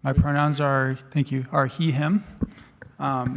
My pronouns are, thank you, are he, him. I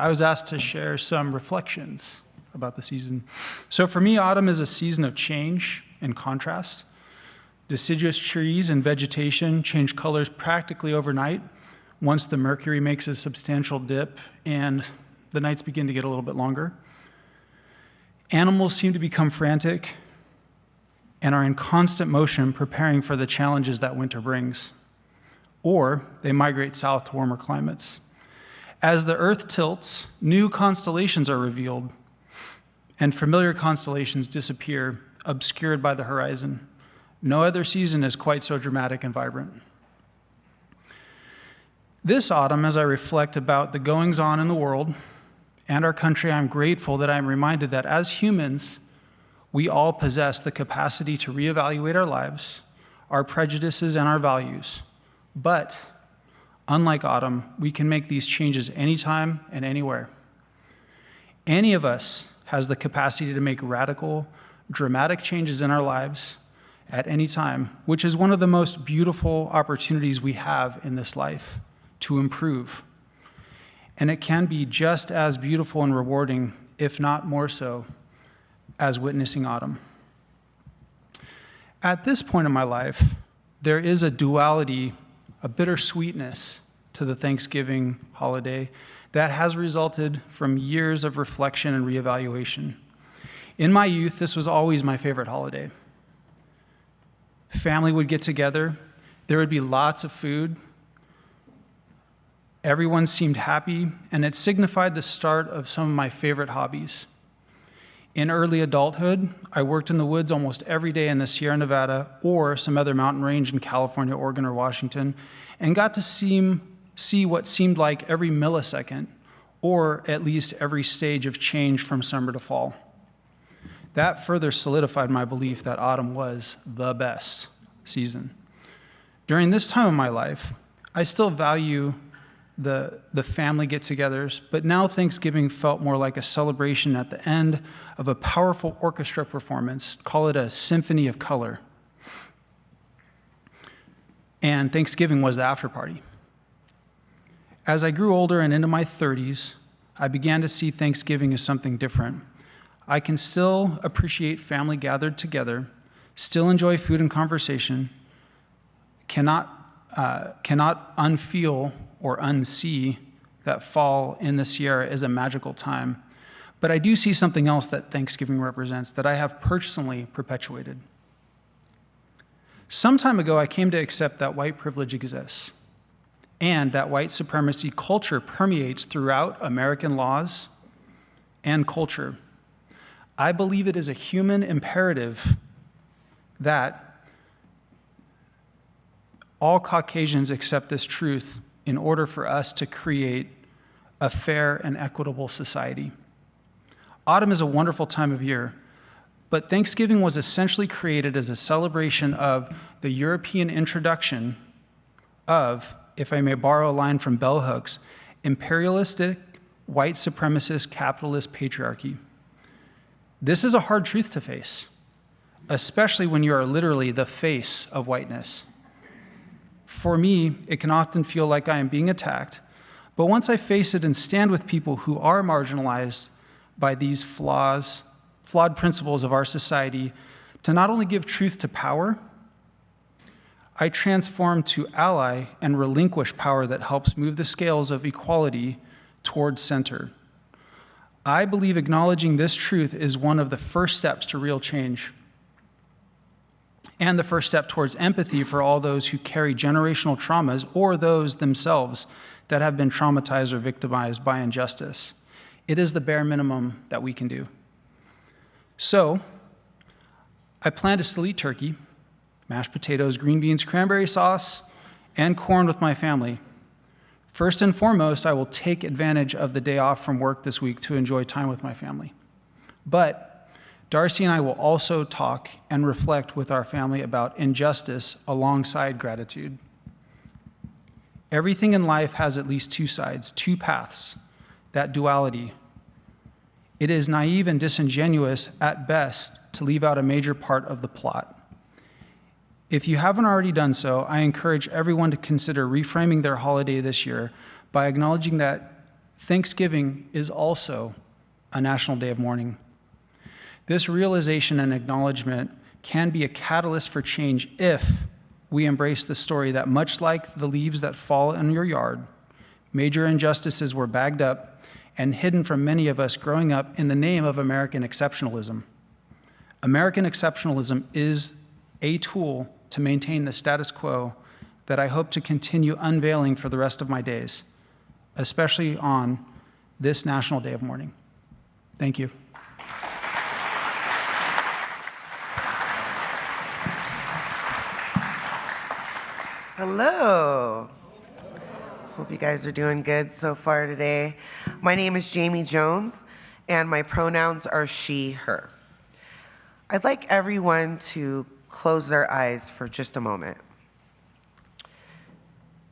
was asked to share some reflections about the season. So for me, autumn is a season of change and contrast. Deciduous trees and vegetation change colors practically overnight once the mercury makes a substantial dip and the nights begin to get a little bit longer. Animals seem to become frantic and are in constant motion preparing for the challenges that winter brings, or they migrate south to warmer climates. As the Earth tilts, new constellations are revealed, and familiar constellations disappear, obscured by the horizon. No other season is quite so dramatic and vibrant. This autumn, as I reflect about the goings-on in the world and our country, I'm grateful that I'm reminded that as humans, we all possess the capacity to reevaluate our lives, our prejudices, and our values. But, unlike autumn, we can make these changes anytime and anywhere. Any of us has the capacity to make radical, dramatic changes in our lives at any time, which is one of the most beautiful opportunities we have in this life, to improve. And it can be just as beautiful and rewarding, if not more so, as witnessing autumn. At this point in my life, there is a duality, a bittersweetness to the Thanksgiving holiday that has resulted from years of reflection and reevaluation. In my youth, this was always my favorite holiday. Family would get together, there would be lots of food, everyone seemed happy, and it signified the start of some of my favorite hobbies. In early adulthood, I worked in the woods almost every day in the Sierra Nevada or some other mountain range in California, Oregon, or Washington, and got to see what seemed like every millisecond, or at least every stage of change from summer to fall. That further solidified my belief that autumn was the best season. During this time of my life, I still value the family get-togethers, but now Thanksgiving felt more like a celebration at the end of a powerful orchestra performance, call it a symphony of color. And Thanksgiving was the after party. As I grew older and into my 30s, I began to see Thanksgiving as something different. I can still appreciate family gathered together, still enjoy food and conversation, cannot unfeel or unsee that fall in the Sierra is a magical time. But I do see something else that Thanksgiving represents that I have personally perpetuated. Some time ago, I came to accept that white privilege exists and that white supremacy culture permeates throughout American laws and culture. I believe it is a human imperative that all Caucasians accept this truth in order for us to create a fair and equitable society. Autumn is a wonderful time of year, but Thanksgiving was essentially created as a celebration of the European introduction of, if I may borrow a line from bell hooks, imperialistic, white supremacist, capitalist patriarchy. This is a hard truth to face, especially when you are literally the face of whiteness. For me, it can often feel like I am being attacked, but once I face it and stand with people who are marginalized by these flawed principles of our society, to not only give truth to power, I transform to ally and relinquish power that helps move the scales of equality towards center. I believe acknowledging this truth is one of the first steps to real change, and the first step towards empathy for all those who carry generational traumas or those themselves that have been traumatized or victimized by injustice. It is the bare minimum that we can do. So, I plan to still eat turkey, mashed potatoes, green beans, cranberry sauce, and corn with my family. First and foremost, I will take advantage of the day off from work this week to enjoy time with my family. But Darcy and I will also talk and reflect with our family about injustice alongside gratitude. Everything in life has at least two sides, two paths, that duality. It is naive and disingenuous at best to leave out a major part of the plot. If you haven't already done so, I encourage everyone to consider reframing their holiday this year by acknowledging that Thanksgiving is also a national day of mourning. This realization and acknowledgement can be a catalyst for change if we embrace the story that, much like the leaves that fall in your yard, major injustices were bagged up and hidden from many of us growing up in the name of American exceptionalism. American exceptionalism is a tool to maintain the status quo that I hope to continue unveiling for the rest of my days, especially on this National Day of Mourning. Thank you. Hello. Hope you guys are doing good so far today. My name is Jamie Jones, and my pronouns are she, her. I'd like everyone to close their eyes for just a moment.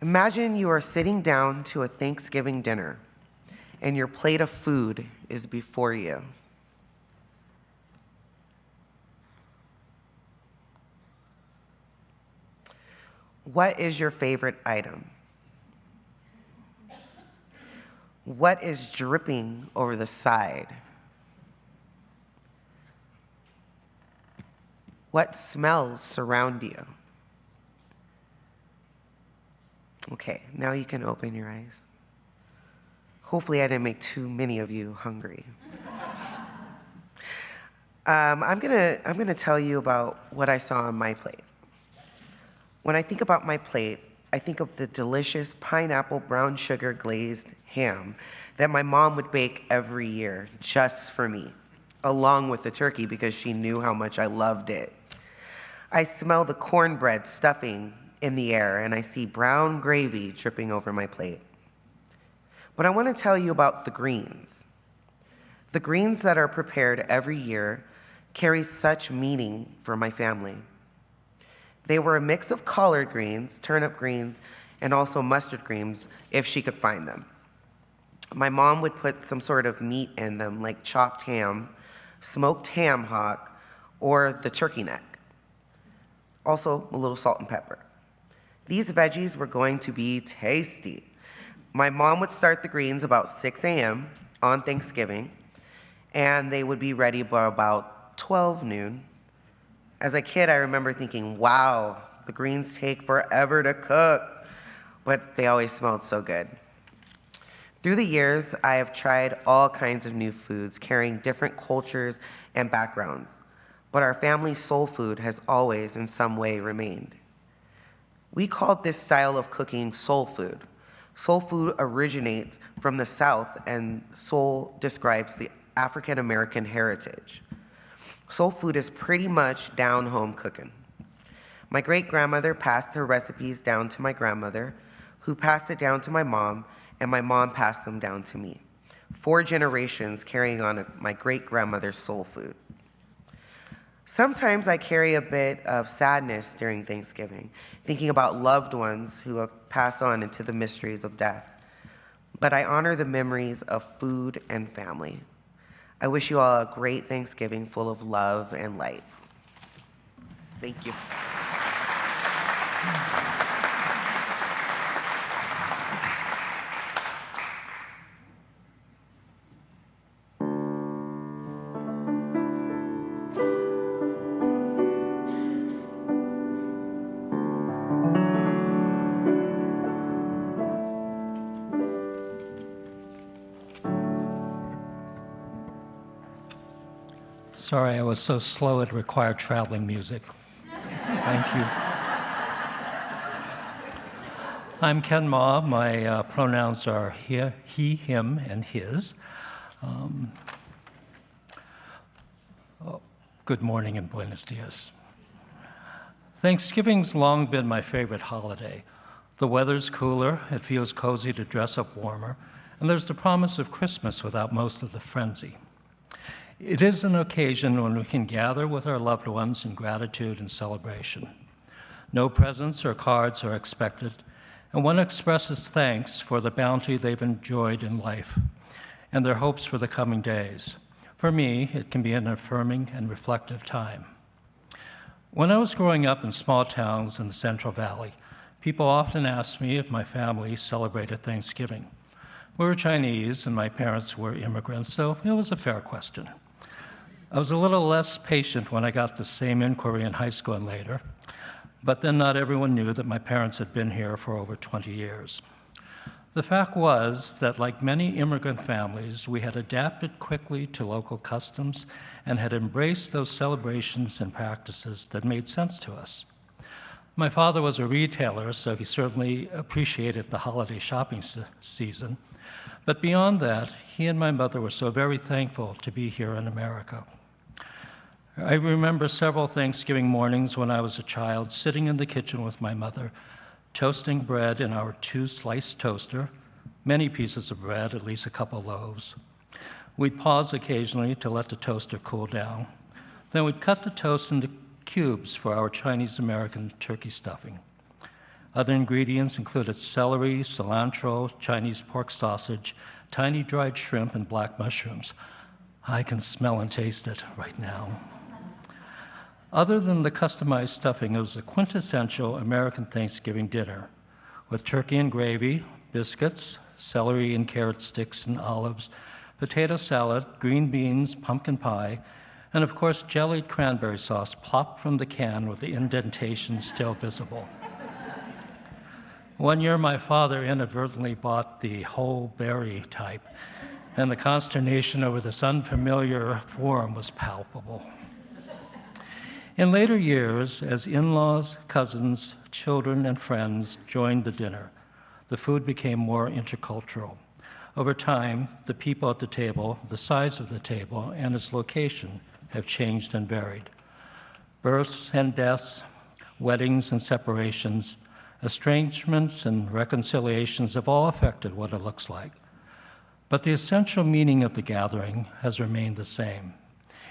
Imagine you are sitting down to a Thanksgiving dinner, and your plate of food is before you. What is your favorite item? What is dripping over the side? What smells surround you? Okay, now you can open your eyes. Hopefully I didn't make too many of you hungry. I'm gonna tell you about what I saw on my plate. When I think about my plate, I think of the delicious pineapple brown sugar glazed ham that my mom would bake every year just for me, along with the turkey because she knew how much I loved it. I smell the cornbread stuffing in the air, and I see brown gravy dripping over my plate. But I want to tell you about the greens. The greens that are prepared every year carry such meaning for my family. They were a mix of collard greens, turnip greens, and also mustard greens if she could find them. My mom would put some sort of meat in them, like chopped ham, smoked ham hock, or the turkey neck. Also, a little salt and pepper. These veggies were going to be tasty. My mom would start the greens about 6 a.m. on Thanksgiving, and they would be ready by about 12 noon. As a kid, I remember thinking, wow, the greens take forever to cook, but they always smelled so good. Through the years, I have tried all kinds of new foods carrying different cultures and backgrounds, but our family's soul food has always in some way remained. We called this style of cooking soul food. Soul food originates from the South, and soul describes the African American heritage. Soul food is pretty much down-home cooking. My great-grandmother passed her recipes down to my grandmother, who passed it down to my mom, and my mom passed them down to me. 4 generations carrying on my great-grandmother's soul food. Sometimes I carry a bit of sadness during Thanksgiving, thinking about loved ones who have passed on into the mysteries of death. But I honor the memories of food and family. I wish you all a great Thanksgiving full of love and light. Thank you. Sorry, I was so slow it required traveling music. Thank you. I'm Ken Ma. My pronouns are he, him, and his. Good morning and buenos dias. Thanksgiving's long been my favorite holiday. The weather's cooler, it feels cozy to dress up warmer, and there's the promise of Christmas without most of the frenzy. It is an occasion when we can gather with our loved ones in gratitude and celebration. No presents or cards are expected, and one expresses thanks for the bounty they've enjoyed in life and their hopes for the coming days. For me, it can be an affirming and reflective time. When I was growing up in small towns in the Central Valley, people often asked me if my family celebrated Thanksgiving. We were Chinese and my parents were immigrants, so it was a fair question. I was a little less patient when I got the same inquiry in high school and later, but then not everyone knew that my parents had been here for over 20 years. The fact was that, like many immigrant families, we had adapted quickly to local customs and had embraced those celebrations and practices that made sense to us. My father was a retailer, so he certainly appreciated the holiday shopping season. But beyond that, he and my mother were so very thankful to be here in America. I remember several Thanksgiving mornings when I was a child, sitting in the kitchen with my mother, toasting bread in our 2-slice toaster, many pieces of bread, at least a couple loaves. We'd pause occasionally to let the toaster cool down. Then we'd cut the toast into cubes for our Chinese-American turkey stuffing. Other ingredients included celery, cilantro, Chinese pork sausage, tiny dried shrimp, and black mushrooms. I can smell and taste it right now. Other than the customized stuffing, it was a quintessential American Thanksgiving dinner with turkey and gravy, biscuits, celery and carrot sticks and olives, potato salad, green beans, pumpkin pie, and of course jellied cranberry sauce plopped from the can with the indentation still visible. One year my father inadvertently bought the whole berry type, and the consternation over this unfamiliar form was palpable. In later years, as in-laws, cousins, children, and friends joined the dinner, the food became more intercultural. Over time, the people at the table, the size of the table, and its location have changed and varied. Births and deaths, weddings and separations, estrangements and reconciliations have all affected what it looks like. But the essential meaning of the gathering has remained the same.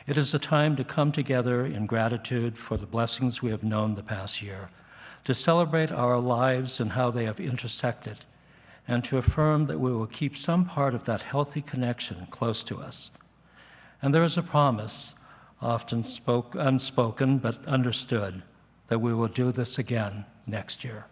It is a time to come together in gratitude for the blessings we have known the past year, to celebrate our lives and how they have intersected, and to affirm that we will keep some part of that healthy connection close to us. And there is a promise, often unspoken but understood, that we will do this again next year.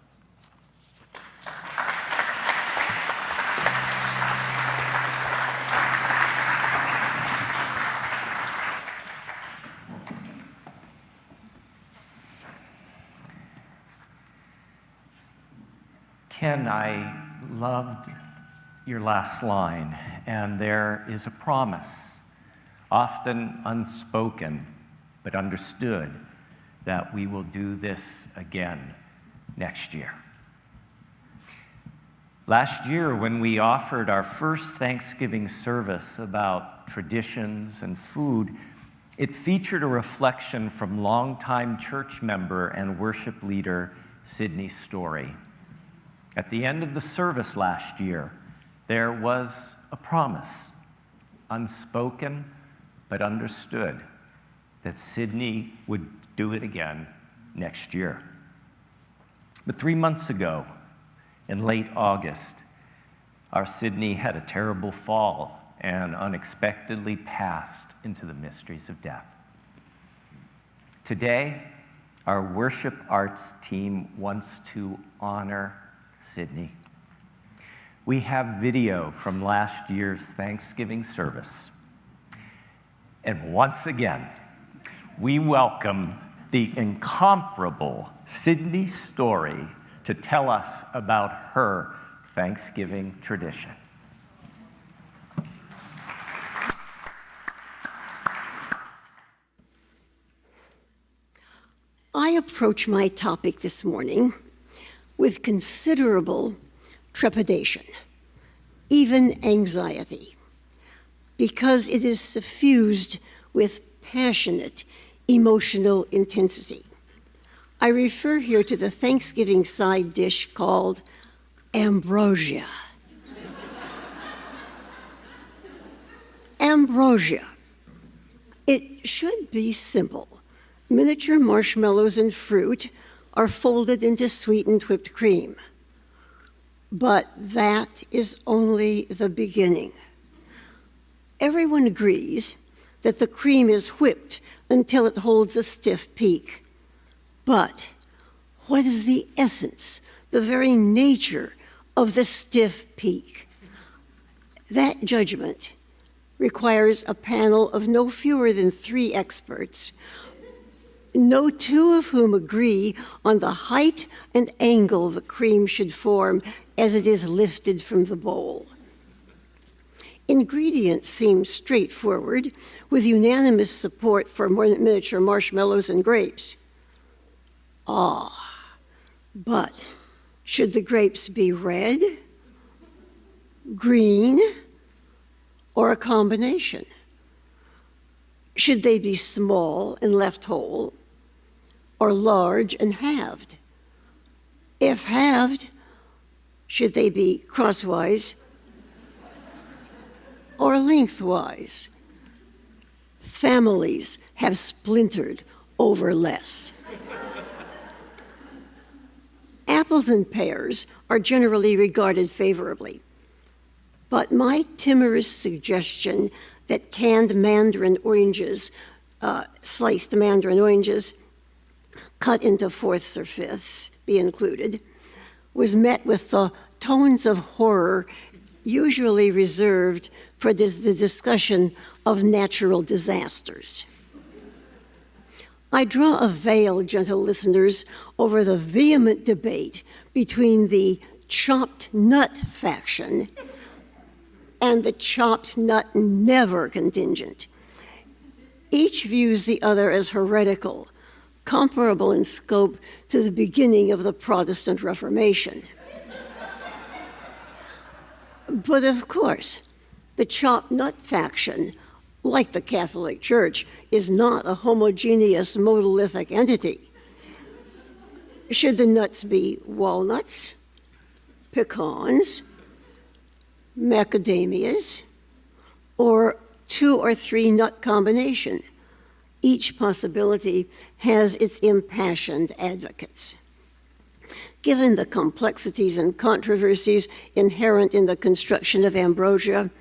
Ken, I loved your last line, and there is a promise, often unspoken but understood, that we will do this again next year. Last year, when we offered our first Thanksgiving service about traditions and food, it featured a reflection from longtime church member and worship leader Sydney Story. At the end of the service last year, there was a promise, unspoken but understood, that Sydney would do it again next year. But 3 months ago, in late August, our Sydney had a terrible fall and unexpectedly passed into the mysteries of death. Today, our worship arts team wants to honor Sydney. We have video from last year's Thanksgiving service. And once again, we welcome the incomparable Sydney Story to tell us about her Thanksgiving tradition. I approach my topic this morning with considerable trepidation, even anxiety, because it is suffused with passionate emotional intensity. I refer here to the Thanksgiving side dish called ambrosia. Ambrosia. It should be simple. Miniature marshmallows and fruit are folded into sweetened whipped cream. But that is only the beginning. Everyone agrees that the cream is whipped until it holds a stiff peak. But what is the essence, the very nature of the stiff peak? That judgment requires a panel of no fewer than 3 experts, no 2 of whom agree on the height and angle the cream should form as it is lifted from the bowl. Ingredients seem straightforward, with unanimous support for miniature marshmallows and grapes. But should the grapes be red, green, or a combination? Should they be small and left whole, or large and halved? If halved, should they be crosswise or lengthwise? Families have splintered over less. Apples and pears are generally regarded favorably, but my timorous suggestion that canned mandarin oranges, sliced mandarin oranges, cut into 4ths or 5ths, be included, was met with the tones of horror usually reserved for the discussion of natural disasters. I draw a veil, gentle listeners, over the vehement debate between the chopped nut faction and the chopped nut never contingent. Each views the other as heretical, comparable in scope to the beginning of the Protestant Reformation. But of course, the chopped nut faction, like the Catholic Church, is not a homogeneous monolithic entity. Should the nuts be walnuts, pecans, macadamias, or 2 or 3 nut combination? Each possibility has its impassioned advocates. Given the complexities and controversies inherent in the construction of ambrosia,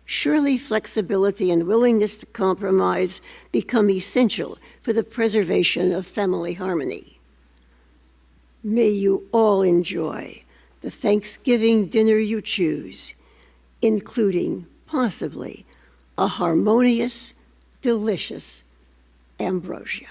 surely flexibility and willingness to compromise become essential for the preservation of family harmony. May you all enjoy the Thanksgiving dinner you choose, including, possibly, a harmonious, delicious ambrosia.